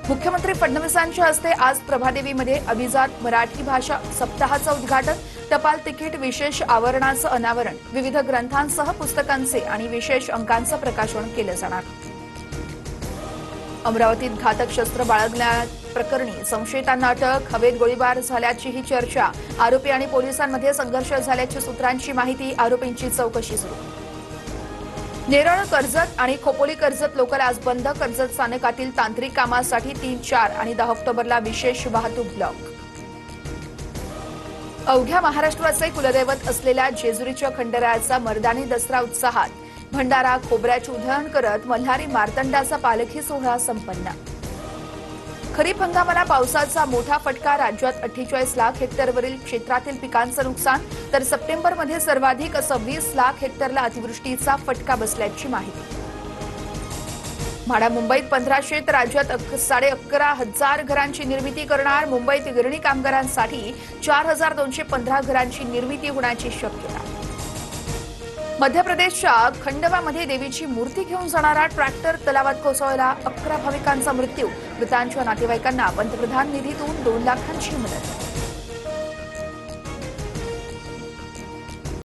मुख्यमंत्री फडणवीसांच्या हस्ते आज प्रभादेवीमध्ये अभिजात मराठी भाषा सप्ताहाचं उद्घाटन, टपाल तिकीट, विशेष आवरणाचं अनावरण, विविध ग्रंथांसह पुस्तकांचे आणि विशेष अंकांचं प्रकाशन केलं जाणार. अमरावतीत घातक शस्त्र बाळगल्याप्रकरणी संशयितांना अटक, हवेत गोळीबार झाल्याचीही चर्चा, आरोपी आणि पोलिसांमध्ये संघर्ष झाल्याची सूत्रांची माहिती, आरोपींची चौकशी सुरू. नेरळ, कर्जत आणि खोपोली कर्जत लोकल आज बंद, कर्जत स्थानकातील तांत्रिक कामासाठी 3, 4 आणि 10 ऑक्टोबरला विशेष वाहतूक ब्लॉक. अवघ्या महाराष्ट्राचे कुलदैवत असलेल्या जेजुरीच्या खंडेरायाचा मर्दानी दसरा उत्साहात, भंडारा, खोबऱ्याची उधळण करत मल्हारी मार्तंडाचा पालखी सोहळा संपन्न. खरीप हंगामाला पावसाचा मोठा फटका, राज्यात 48 लाख हेक्टरवरील क्षेत्रातील पिकांचं नुकसान, तर सप्टेंबरमध्ये सर्वाधिक 26 लाख हेक्टरला अतिवृष्टीचा फटका बसल्याची माहिती. म्हाडा मुंबईत 1500 तर राज्यात 11,500 घरांची निर्मिती करणार. मुंबईत गिरणी कामगारांसाठी 4,215 घरांची निर्मिती होण्याची शक्यता. मध्य प्रदेशच्या खंडवामध्ये देवीची मूर्ती घेऊन जाणारा ट्रॅक्टर तलावात कोसळला, 11 भाविकांचा मृत्यू. मृतांच्या नातेवाईकांना पंतप्रधान निधीतून 2 लाखांची मदत.